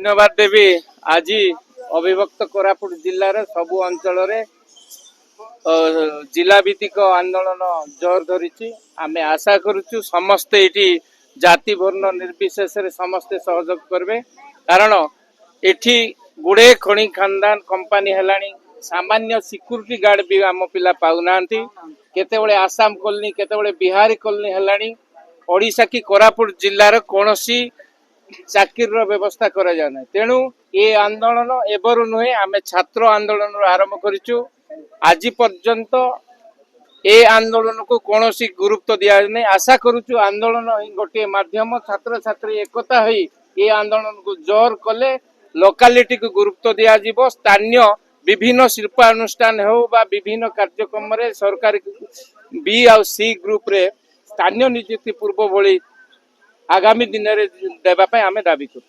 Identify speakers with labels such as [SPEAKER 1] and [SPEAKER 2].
[SPEAKER 1] धन्यवाद देवी। आज अविभक्त कोरापुट जिल्लार सबु अंचल जिला भित्तिक आंदोलन जोर धरी आमे आशा करुचु समस्ते ये जाति वर्ण निर्विशेष समस्ते सहयोग करेंगे। कारण एठी गुड़े खणी खानदान कंपानी हेलानी सामान्य सिक्यूरिटी गार्ड भी आम पिला पाऊना केतेबेले आसाम कॉलोनी केतेबेले बिहारी कॉलोनी हेलानी ओडिशा की कोरापुट जिल्लार कौनसी चाकिर व्यवस्था करा जाना। तेणु ये आंदोलन एबरु नुहे आमे छात्र आंदोलन आरंभ करिचु। आज पर्यंत ए आंदोलन को कौनसी गुरुत्व दिया नहीं। आशा करुचु आंदोलन गोटे माध्यम छात्र छात्री एकता होई ये आंदोलन को जोर कले लोकालिटी को गुरुत्व दिया जीवो। स्थानीय विभिन्न शिल्पानुष्ठान हो बा विभिन्न कार्यक्रम रे सरकारी बी आ सी ग्रुप रे स्थानीय नियुक्ति पूर्व भली आगामी दिन में देवाई आम दाबी कर।